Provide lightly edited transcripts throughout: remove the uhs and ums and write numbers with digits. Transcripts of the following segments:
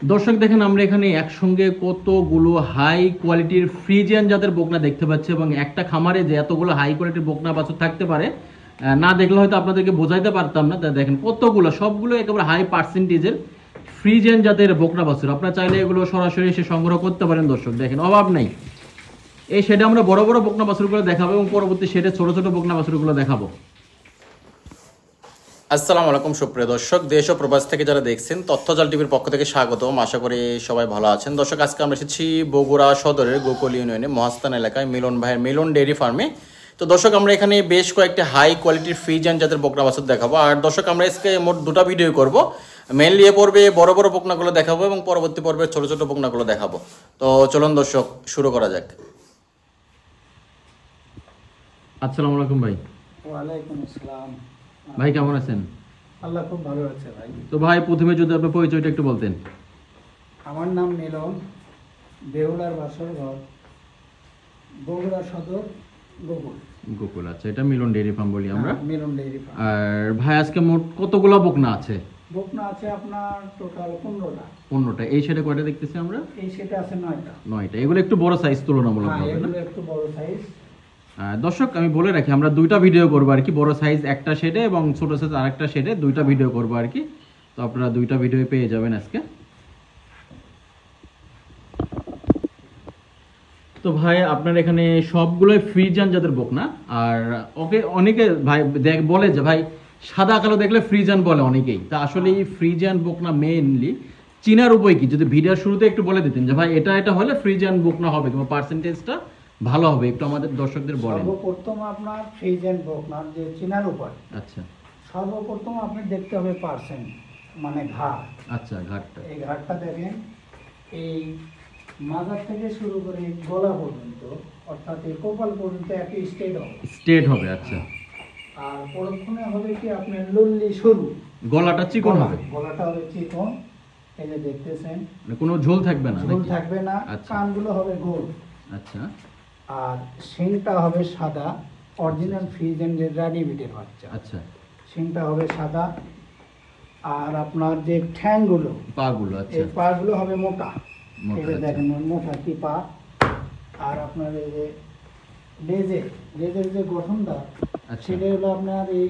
দর্শক দেখেন আমরা এখানে একসঙ্গে কতগুলো হাই কোয়ালিটির ফ্রিজিয়ান জাতের বকনা দেখতে পাচ্ছি এবং একটা খামারে যে এতগুলো হাই কোয়ালিটির বকনা বাছুর থাকতে পারে না দেখলে হয়তো আপনাদেরকে বোঝাইতে পারতাম না। দেখেন কতগুলো, সবগুলো একেবারে হাই পার্সেন্টেজের ফ্রিজিয়ান জাতের বকনা বাছুর। আপনারা চাইলে এগুলো সরাসরি এসে সংগ্রহ করতে পারেন। দর্শক দেখেন অভাব নাই। এই শেডে আমরা বড় বড় বকনা বাছুরগুলো দেখাবো এবং পরবর্তী শেডে ছোট ছোট বকনা বাছুরগুলো দেখাবো। আসসালামু আলাইকুম সুপ্রিয় দর্শক, দেশ ও প্রবাস থেকে যারা দেখছেন তথ্যজাল টিভির পক্ষ থেকে স্বাগতম। আশা করি সবাই ভালো আছেন। দর্শক আজকে আমরা এসেছি বগুড়া সদরের গোকুল ইউনিয়নে মহাস্থান এলাকায় মিলন ভাইয়ের মিলন ডেইরি ফার্মে। তো দর্শক আমরা এখানে বেশ কয়েকটি হাই কোয়ালিটির ফ্রিজিয়ান জাতের বকনা বাছুর দেখাবো। আর দর্শক আমরা আজকে মোট দুটো ভিডিও করব। মেনলি এ পর্বে বড় বড় বকনাগুলো দেখাবো এবং পরবর্তী পর্বে ছোট ছোট বকনাগুলো দেখাবো। তো চলুন দর্শক শুরু করা যাক। আসসালামু আলাইকুম ভাই। ওয়ালাইকুম আসসালাম। ভাই কেমন আছেন? আল্লাহ খুব ভালো আছে ভাই। তো ভাই প্রথমে যদি আপনার পরিচয়টা একটু বলতেন। আমার নাম মিলন, বেহুলার বাসর ঘর, বগুড়া সদর গোকুল। গোকুল, আচ্ছা, এটা মিলন ডেইরি ফার্ম বলি আমরা। মিলন ডেইরি ফার্ম। আর ভাই আজকে মোট কতগুলো বকনা আছে? বকনা আছে আপনার টোটাল 15টা। 15টা। এই সাইডে কয়টা দেখতেছি আমরা? এই সেটে আছে 9টা। 9টা। এগুলো একটু বড় সাইজ তুলনামূলক হ্যাঁ, হবে না? এগুলো একটু বড় সাইজ। দর্শক আমি বলে রাখি আমরা দুইটা ভিডিও করবো আর কি, বড় সাইজ একটা শেডে এবং ছোট সাইজ আরেকটা শেডে, দুইটা ভিডিও করবো আর কি। তো আপনারা দুইটা ভিডিও পেয়ে যাবেন আজকে। তো ভাই আপনার এখানে সবগুলোই ফ্রিজিয়ান জাতের বকনা। আর ওকে অনেকে ভাই বলে যে ভাই সাদা কালো দেখলে ফ্রিজিয়ান বলে অনেকেই। তা আসলে এই ফ্রিজিয়ান বকনা মেইনলি চিনার উপায় কি, যদি ভিডিওর শুরুতে একটু বলে দিতেন যে ভাই এটা এটা হলে ফ্রিজিয়ান বকনা হবে কিংবা পার্সেন্টেজটা ভালো হবে, একটু আমাদের দর্শকদের বলেন। সর্বপ্রথম আপনার ফ্রিজিয়ান বকনার যে চিনার উপায়, আচ্ছা সর্বপ্রথম আপনি দেখতে হবে পার্সেন্ট, মানে ঘাট। আচ্ছা, ঘাটটা এই ঘাটটা দেখেন, এই মাজার থেকে শুরু করে গলা পর্যন্ত, অর্থাৎ এই কপাল পর্যন্ত একই স্টেট হবে। স্ট্রেট হবে, আচ্ছা। আর পরক্ষণে হবে কি আপনার লল্লি সরু, গলাটা চিকন হবে। গলাটা হবে চিকন, এই যে দেখতেছেন, মানে কোনো ঝোল থাকবে না ঝোল নাকি? থাকবে না। আচ্ছা। কানগুলো হবে গোল। আচ্ছা আর শিংটা হবে সাদা, অরিজিনাল ফ্রিজিয়ান যে রানি বিটের বাচ্চা। আচ্ছা। শিংটা হবে সাদা। আর আপনার যে ঠ্যাংগুলো, পাগুলো, আচ্ছা। এই পাগুলো হবে মোটা। মোটা, এই যে আচ্ছা। দেখেন মোটা কি পা। আর আপনার এই যে লেজের যে গঠনটা, আচ্ছা। সেটা হলো আপনার এই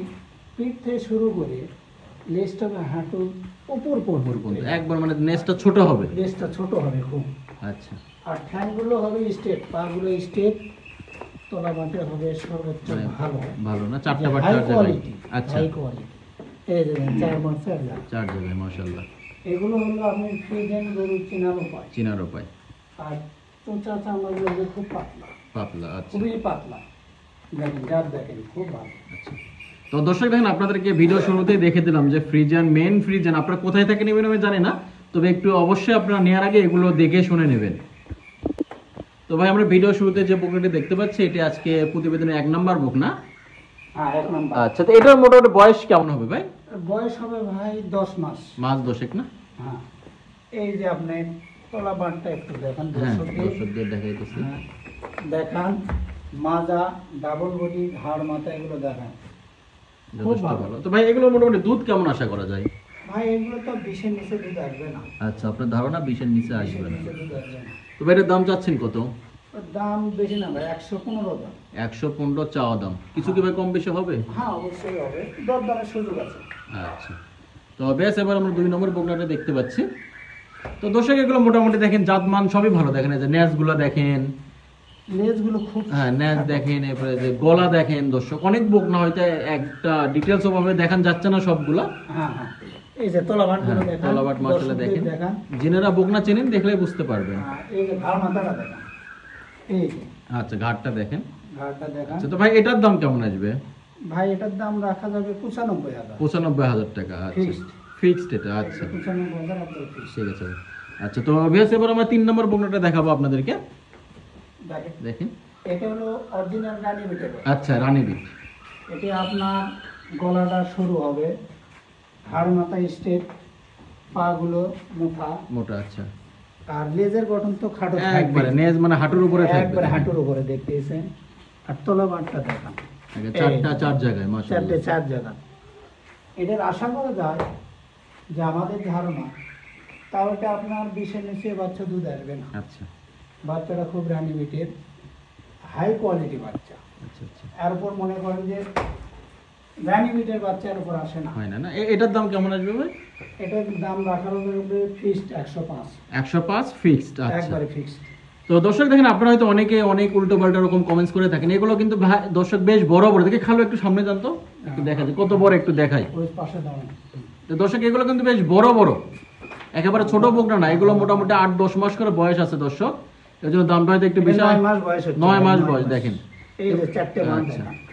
পিঠ থেকে শুরু করে লেজটা হাঁটুর উপর পর্যন্ত একবার মানে নেসটা ছোট হবে। লেজটা ছোট হবে খুব। আচ্ছা। আর ঠ্যাংগুলো হবে স্ট্রেট, পাগুলো স্ট্রেট, তলা বাঁটে হবে সর্বোচ্চ মানে ভালো। ভালো না, চারটা বা হাই চার জায়গায়। কোয়ালিটি। আচ্ছা। High quality. এই যে চার জায়গা, চার জায়গায়, মাশাআল্লাহ। এগুলো হলো আপনি ফ্রিজিয়ান গরু চেনার উপায়। চিনার উপায়। আর চোঁচা চামড়াগুলো যে খুব পাতলা, পাতলা, আচ্ছা। খুবই পাতলা। দেখেন জাত দেখেন খুব ভালো। আচ্ছা। তো দর্শক দেখেন আপনাদেরকে ভিডিও শুরুতেই দেখে দিলাম যে ফ্রিজিয়ান, মেন ফ্রিজিয়ান আপনারা কোথায় থেকে নেবেন আমি জানি না, তবে একটু অবশ্যই আপনারা নেওয়ার আগে এগুলো দেখে শুনে নেবেন। তো ভাই আমরা ভিডিও শুরুতে যে বকনাটি দেখতে পাচ্ছি এটি আজকে প্রতিবেদনের 1 নাম্বার বকনা। হ্যাঁ, 1 নাম্বার। আচ্ছা, তো এটার মোটামুটি বয়স কেমন হবে ভাই? বয়স হবে ভাই 10 মাস। মাস 10 না? হ্যাঁ, এই যে আপনি তলা বাঁটটা একটু দেখেন, হ্যাঁ, দর্শকদের। দর্শকদের দেখাইতেছি। হ্যাঁ, দেখান মাজা, ডাবল বডি, ঘাড় মাথা, এগুলো দেখান খুব যথেষ্ট ভালো। ভালো। তো ভাই এগুলো মোটামুটি দুধ কেমন আশা করা যায়? ভাই এগুলো তো 20-এর নিচে দুধ আসবে না। আচ্ছা, আপনার ধারণা 20-এর নিচে 20-এর আসবে না। নিচে দুধ আসবে না। তো ভাই এটার দাম চাচ্ছেন কত? ওর দাম বেশি না ভাই, 115 দাম। 115 চাওয়া দাম, কিছু কি ভাই কম বেশি হবে? হ্যাঁ, অবশ্যই হবে, দরদামের সুযোগ আছে। আচ্ছা। তো বেশ, এবার আমরা 2 নম্বর বকনাটা দেখতে পাচ্ছি। তো দর্শক এগুলো মোটামুটি দেখেন জাতমান সবই ভালো। দেখেন এই যে ন্যাসগুলো দেখেন, লেজগুলো খুব, হ্যাঁ ন্যাস দেখেন, এরপরে যে গলা দেখেন। দর্শক অনেক বকনা হয়তো একটা ডিটেলস ওভাবে দেখান যাচ্ছে না সবগুলা। হ্যাঁ হ্যাঁ, এই যে তলাবাটগুলো দেখান, তলাবাট মাশাআল্লাহ দেখেন। দেখান। যিনারা বকনা চেনেন দেখলেই বুঝতে পারবেন। এই যে ঘাড় মাথাটা দেখান, এই যে আচ্ছা, ঘাটটা দেখেন। ঘাড়টা দেখান। আচ্ছা, তো ভাই এটার দাম কেমন আসবে? ভাই এটার দাম রাখা যাবে 95,000। 95,000 টাকা। আচ্ছা, Fixed। ফিক্সড এটা। আচ্ছা 95,000 আপনার ফিক্স। ঠিক আছে। আচ্ছা, তো বেশ এবার আমরা 3 নম্বর বকনাটা দেখাবো আপনাদেরকে। দেখেন, দেখেন। এটা হলো অরিজিনাল রানী বিটের। আচ্ছা, রানী বিট। এটা আপনার গলাটা শুরু হবে, ঘাড় মাথা স্ট্রেট, পাগুলো মোটা। মোটা, আচ্ছা। আর লেজের গঠন তো খাটো একবারে নেজ মানে হাঁটুর উপরে থাকবে। একবারে হাঁটুর উপরে দেখতেছেন। আর তলাবাটটা দেখান, আগে চারটা, চার জায়গায়, মাশাআল্লাহ। 4 জায়গা। এটার আশা করা যায় যে আমাদের ধারণা তাহলে আপনার 20-এর নিচে বাচ্চা দুধ আসবে না। আচ্ছা বাচ্চাটা খুব রানি বিটের হাই কোয়ালিটি বাচ্চা। আচ্ছা আচ্ছা, এর উপর মনে করেন যে রানি বিটের বাচ্চার উপর আসে না। হয় না না। এটার দাম কেমন আসবে ভাই? এটার দাম রাখার উপরে ফিক্সড 105, 105 ফিক্সড। আচ্ছা, একবারে ফিক্সড। তো দর্শক দেখেন, আপনারা হয়তো অনেকে অনেক উল্টো পাল্টা রকম কমেন্টস করে থাকেন, এগুলো কিন্তু দর্শক বেশ বড় বড়। দেখে খালো একটু সামনে জানতো, একটু দেখা যায় কত বড়, একটু দেখাই। ওই পাশে দাঁড়ান। তো দর্শক এগুলো কিন্তু বেশ বড় বড়, একেবারে ছোট বকনা না, এগুলো মোটামুটি 8-10 মাস করে বয়স আছে দর্শক, এর জন্য দামটা হয়তো একটু বেশি। 9 মাস বয়স হচ্ছে। 9 মাস বয়স দেখেন। এই যে চারটে বান আচ্ছা। দেখেন।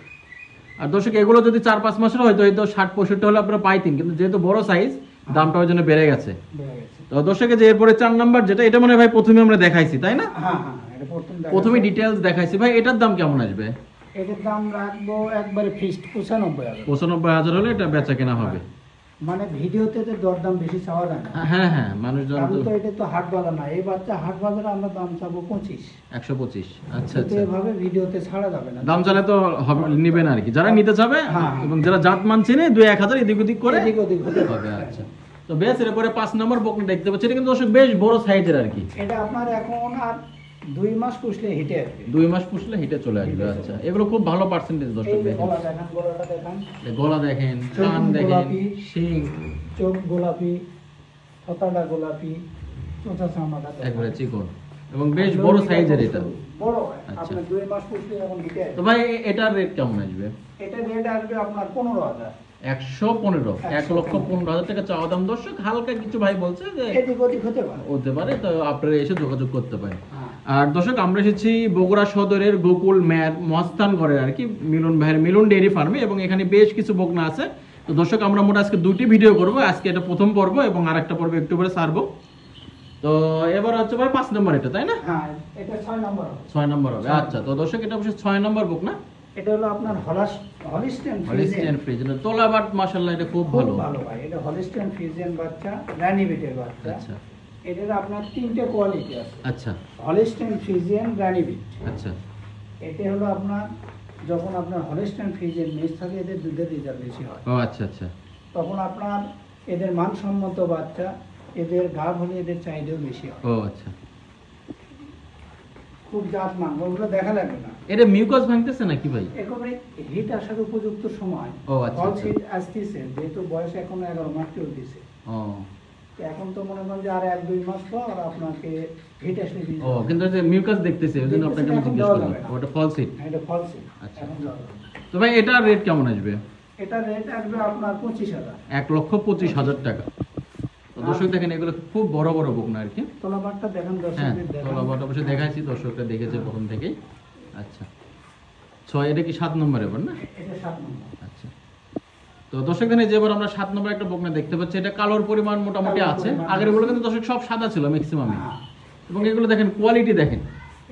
আর দর্শক এগুলো যদি 4-5 মাসের হয়তো হয়তো 60-65 হলে আপনারা পাইতেন, কিন্তু যেহেতু বড় সাইজ দামটা ওই জন্য বেড়ে গেছে। বেড়ে গেছে। তো দর্শকে যে এরপরে 4 নাম্বার যেটা, এটা মনে হয় ভাই প্রথমে আমরা দেখাইছি তাই না? হ্যাঁ হ্যাঁ, এটা প্রথমে ডিটেইলস দেখাইছি ভাই। এটার দাম কেমন আসবে? এটার দাম রাখবো একবারে ফিক্সড 95,000। 95,000 হলে এটা বেচা কেনা হবে। মানে ভিডিওতে তো দরদাম বেশি চাওয়া যায় না। হ্যাঁ হ্যাঁ, মানুষজন কারণ তো তো এটা তো হাট বাজার না, এই বাচ্চা হাট বাজারে আমরা দাম চাবো 25। 125। আচ্ছা কিন্তু আচ্ছা, এভাবে ভিডিওতে ছাড়া যাবে না। দাম চালে তো নিবে না আর কি, যারা নিতে চাবে হ্যাঁ। এবং যারা জাত মান চেনে 2-1000 এদিক ওদিক করে এদিক ওদিক হতে হবে। পারে। আচ্ছা, তো বেশ এরপরে 5 নম্বর বকনা দেখতে পাচ্ছি, এটা কিন্তু দর্শক বেশ বড় সাইজের আর কি। এটা আপনার এখন আর 2 মাস পুষলে হিটে আসবে। 2 মাস পুষলে হিটে চলে আসবে। হিটে আচ্ছা, চলে। এগুলো খুব ভালো পার্সেন্টেজ দর্শক এই যে দেখেন। গলা দেখেন, গলাটা দেখেন, গলা দেখেন, চোখ কান দেখেন, গোলাপি। শিং চোখ গোলাপি, ফতাটা গোলাপি, চোঁচা চামড়াটা দেখেন। একবারে চিকন এবং বেশ বড় সাইজের এটা। বড় আচ্ছা। আপনি 2 মাস পুষলে এখন হিটে আসবে। তো ভাই এটার রেট কেমন আসবে? এটা রেট আসবে আপনার 15,000। 115, 1,15,000 টাকা চাওয়া দাম দর্শক। হালকা কিছু ভাই বলছে যে এদিক ওদিক হতে পারে। হতে পারে, তো আপনারা এসে যোগাযোগ করতে পারেন। হ্যাঁ। আর দর্শক আমরা এসেছি বগুড়া সদরের গোকুল মহাস্থান ঘরের আর কি, মিলন ভাইয়ের মিলন ডেইরি ফার্মে, এবং এখানে বেশ কিছু বকনা আছে। তো দর্শক আমরা মোট আজকে 2টি ভিডিও করব, আজকে এটা প্রথম পর্ব এবং আরেকটা পর্ব একটু পরে ছাড়বো। তো এবার হচ্ছে ভাই 5 নম্বর এটা তাই না? হ্যাঁ, এটা 6 নম্বর হবে। 6 নম্বর হবে। আচ্ছা, তো দর্শক এটা অবশ্যই 6 নম্বর বকনা। এটা হলো আপনার হলিস্টেন হলিস্টিয়ান ফ্রিজিয়ান তোলাবাট, মাশাআল্লাহ এটা খুব খুব ভালো। ভালো ভাই। এটা হলিস্টেন ফ্রিজিয়ান বাচ্চা, রানি বিটের বাচ্চা। আচ্ছা এটার আপনার 3টে কোয়ালিটি আছে। আচ্ছা হলিস্টেন ফ্রিজিয়ান, রানি বিট। আচ্ছা এটা হলো আপনার যখন আপনার হলিস্টেন ফ্রিজিয়ান মিক্স থাকে, এদের দুধের রেজাল্ট বেশি হয়। ও আচ্ছা আচ্ছা, তখন আপনার এদের মানসম্মত বাচ্চা, এদের গাভ হলে এদের চাহিদাও বেশি হয়। ও আচ্ছা। খুব জাত মান, ওগুলো দেখা লাগবে না। এটা মিউকাস ভাঙতেছে নাকি ভাই? একেবারে হিট আসার উপযুক্ত সময়। ও আচ্ছা, ফলস আচ্ছা। হিট আসতেছে, যেহেতু বয়স এখন 11 মাস চলতেছে। ও এখন তো মনে করেন যে আর 1-2 মাস পর আপনাকে হিট আসলে দিয়ে ও, কিন্তু যে মিউকাস দেখতেছে ওই জন্য আপনাকে আমি এখন জিজ্ঞেস দেওয়া করলাম। যাবে না। ওটা ফলস হিট। হ্যাঁ, এটা ফলস হিট। আচ্ছা। এখন দেওয়া যাবে না। তো ভাই এটার রেট কেমন আসবে? এটা রেট আসবে আপনার 25,000। 1,25,000 টাকা। তো দর্শক দেখেন এগুলো খুব বড় বড় বকনা আর কি। তলাবারটা দেখেন, হ্যাঁ, দর্শকদের দেখেন। তোলাবাট অবশ্যই দেখাইছি, দর্শকরা দেখেছে প্রথম থেকেই। আচ্ছা 6, এটা কি 7 নম্বর এবার না? এটা 7 নম্বর। আচ্ছা, তো দর্শক দেখেন এই যে এবার আমরা 7 নম্বর একটা বকনা দেখতে পাচ্ছি, এটা কালোর পরিমাণ মোটামুটি কালোর আছে। পরিমাণ আগের গুলো কিন্তু দর্শক সব সাদা ছিল ম্যাক্সিমাম, হ্যাঁ। এবং এগুলো দেখেন কোয়ালিটি দেখেন,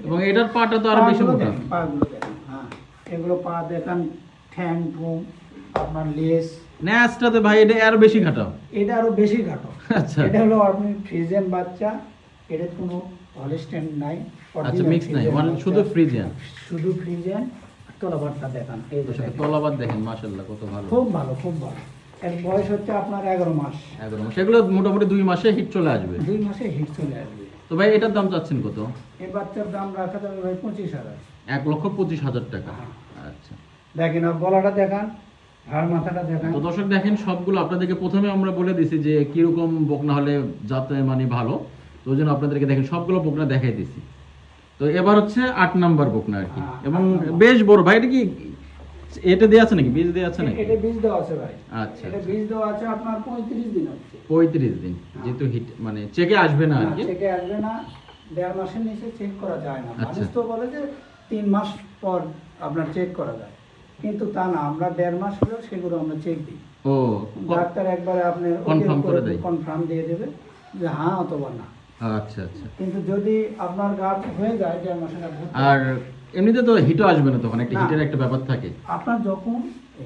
এবং এটার পাটা তো আরো বেশি পাগুলো মোটা। দেখেন, পাগুলো দেখেন। হ্যাঁ, এগুলো পা দেখেন, ঠ্যাং ঠুং, আপনার লেস, ন্যাসটাতে ভাই এটা আরো বেশি ঘাটাও। এটা আরো বেশি ঘাটো। আচ্ছা এটা হলো আপনি ফ্রিজিয়ান বাচ্চা, এটার কোনো হলিস্টেন নাই। আচ্ছা, original মিক্স নাই, ফ্রিজিয়ান মানে বাচ্চা। শুধু ফ্রিজিয়ান। শুধু ফ্রিজিয়ান। তলাবারটা দেখান, এই যে দেখেন। তলাবাদ দেখেন, মাশাআল্লাহ কত ভালো। খুব ভালো, খুব ভালো। এর বয়স হচ্ছে আপনার 11 মাস। একদম সেগুলো মোটামুটি 2 মাসে হিট চলে আসবে। 2 মাসে হিট চলে আসবে। তো ভাই এটার দাম চাচ্ছেন কত? এই বাচ্চার দাম রাখা যাবে ভাই 25,000। 1,25,000 টাকা। আচ্ছা, দেখেন, আর গলাটা দেখান, হাড় মাথাটা দেখান। তো দর্শক দেখেন সবগুলো আপনাদেরকে প্রথমে আমরা বলে দিছি যে কিরকম বকনা হলে যাতে মানে ভালো, তো ওই জন্য আপনাদেরকে দেখেন সবগুলো বকনা দেখাই দিছি। তো এবার হচ্ছে 8 নাম্বার বকনা আর কি, হ্যাঁ, এবং 8 নাম্বার। বেশ বড় ভাই। এটা কি এটা দেয়া আছে নাকি, বীজ দেয়া আছে নাকি? এটা বীজ দেওয়া আছে ভাই। আচ্ছা, এটা আচ্ছা। বীজ দেওয়া আছে আপনার 35 দিন হচ্ছে। 35 দিন, যেহেতু হিট মানে চেকে আসবে না আর কি। চেকে আসবে না, 1.5 মাসের নিচে চেক করা যায় না। আচ্ছা। মানুষ তো বলে যে 3 মাস পর আপনার চেক করা যায়, কিন্তু তা না, আমরা 1.5 মাস হলেও সেগুলো আমরা চেক দিই। ও ডাক্তার একবারে আপনার Confirm করে দেয়। কনফার্ম দিয়ে দেবে যে হ্যাঁ অথবা না। আচ্ছা আচ্ছা। কিন্তু যদি আপনার গাভ হয়ে যায় 1.5 মাসের মধ্যে, আর এমনিতে তো হিটও আসবে না তখন, একটা না। হিটের একটা ব্যাপার থাকে। আপনার যখন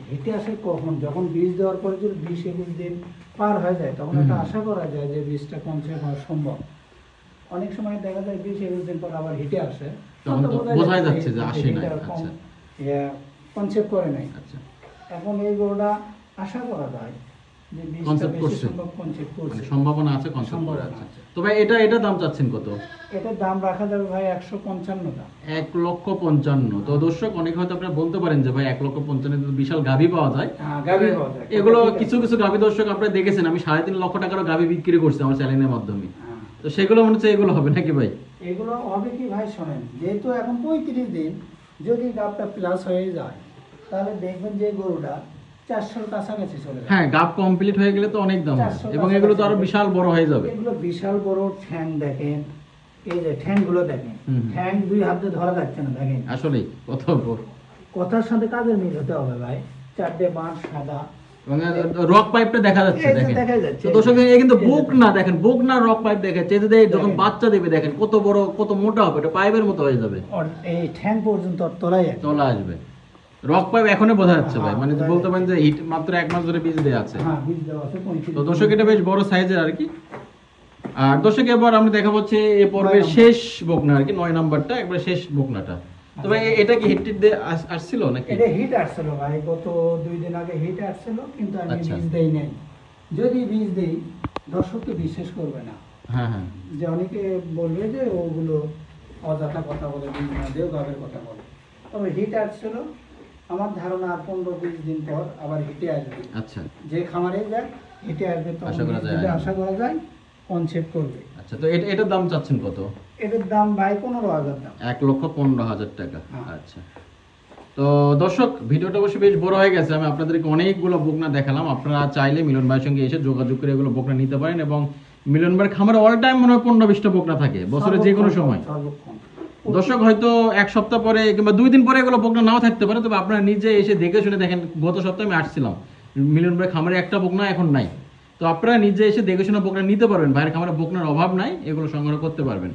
হেঁটে আসে কখন, যখন বীজ দেওয়ার পরে যদি 20-21 দিন পার হয়ে যায়, তখন একটা আশা করা যায় যে বীজটা কনসেপ্ট হওয়া সম্ভব। অনেক সময় দেখা যায় 20-21 দিন পর আবার হেঁটে আসে, তখন তো বোঝাই যাচ্ছে যে আসে নাই। আচ্ছা কনসেপ্ট করে নাই। আচ্ছা। এখন এই গরুটা আশা করা যায় যে বীজটা Concept বেশি করছে। সম্ভব concept করছে। মানে সম্ভাবনা আছে কনসেপ্ট করে সম্ভাবনা আছে। আছে। তো ভাই এটা দাম চাচ্ছেন কত? এটার দাম রাখা যাবে ভাই 155 দাম। 1,55,000। তো দর্শক অনেকে হয়তো আপনারা বলতে পারেন যে ভাই 1,55,000 তো বিশাল গাভী পাওয়া যায়। হ্যাঁ, গাভী পাওয়া যায়। এগুলো ঠিক আছে। কিছু কিছু গাভী দর্শক আপনারা দেখেছেন, আমি 3.5 লক্ষ টাকারও গাভী বিক্রি করছি আমার চ্যানেলের মাধ্যমে। হ্যাঁ। তো সেগুলো মনে হচ্ছে এগুলো হবে নাকি ভাই? এগুলো হবে কি ভাই শোনেন, যেহেতু এখন 35 দিন, যদি গাবটা প্লাস হয়ে যায় তাহলে দেখবেন যে গরুটা 400-র কাছাকাছি চলে যাবে। হ্যাঁ, গাভ কমপ্লিট হয়ে গেলে তো অনেক দাম হবে 400 এবং এগুলো তো আরো বিশাল বড় হয়ে যাবে। এগুলো বিশাল বড় ঠ্যাং দেখেন, এই যে ঠ্যাংগুলো দেখেন, হুম। ঠ্যাং 2 হাতে ধরা যাচ্ছে না দেখেন। আসলেই কত বড়। কথার সাথে কাজের মিল হতে হবে ভাই। 4টে বাঁশ সাদা, এবং রক পাইপটা দেখা যাচ্ছে এই যে দেখেন। দেখা যাচ্ছে। তো দর্শক এ কিন্তু এই যে বুক না দেখেন, বুক না রক পাইপ দেখাচ্ছে। এই যে যখন দেখেন। বাচ্চা দেবে দেখেন কত বড় কত মোটা হবে, এটা পাইপের মতো হয়ে যাবে, এই ঠ্যাং পর্যন্ত ওর তলায় আছে। তলা আসবে। রক পাইপ এখনই বোঝা যাচ্ছে ভাই, হ্যাঁ, মানে যে বোঝা বলতে পারেন যে যাচ্ছে। হিট মাত্র 1 মাস ধরে বীজ দেওয়া আছে। হ্যাঁ, বীজ দেওয়া আছে 35 তো দর্শক এটা বেশ বড় সাইজের আর কি। আর দর্শক এবার আমরা দেখা হচ্ছে এ পর্বের 9 নম্বর। শেষ বকনা আর কি, 9 নাম্বারটা একবার শেষ বকনাটা। তো ভাই এটা কি হিট দিয়ে আসছিল নাকি? এটা হিট আসছিল ভাই, গত 2 দিন আগে হিট আসছিল, কিন্তু আমি আচ্ছা। বীজ দেই নাই। যদি বীজ দেই দর্শককে বিশ্বাস করবে না, হ্যাঁ হ্যাঁ। যে অনেকে বলবে যে ওগুলো অযথা কথা বলে, বীজ না দিয়েও গাবের কথা বলে। তবে হিট আসছিল, আমার ধারণা আর 15-20 দিন পর আবার হিটে আসবে। আচ্ছা যে খামারে যায় হিটে আসবে, তখন আশা করা বীজ যায়। দিলে আশা করা যায় কনসেপ্ট করবে। আচ্ছা। তো এটার দাম চাচ্ছেন কত? এটার দাম ভাই 15,000 দাম। 1,15,000 টাকা। হ্যাঁ। আচ্ছা। তো দর্শক ভিডিওটা অবশ্যই বেশ বড় হয়ে গেছে, আমি আপনাদেরকে অনেকগুলো বকনা দেখালাম। আপনারা চাইলে মিলন ভাইয়ের সঙ্গে এসে যোগাযোগ করে এগুলো বকনা নিতে পারেন, এবং মিলন ভাইয়ের খামারে অল টাইম মনে হয় 15-20টা বকনা থাকে বছরে যে কোনো সময়। সর্বক্ষণ। দর্শক হয়তো 1 সপ্তাহ পরে কিংবা 2 দিন পরে এগুলো বকনা নাও থাকতে পারে, তবে আপনারা নিজে এসে দেখে শুনে দেখেন। গত সপ্তাহে আমি আসছিলাম, মিলন ভাইয়ের খামারে একটা বকনা এখন নাই। তো আপনারা নিজে এসে দেখে শুনে বকনা নিতে পারবেন, ভাইয়ের খামারে বকনার অভাব নাই, এগুলো সংগ্রহ করতে পারবেন।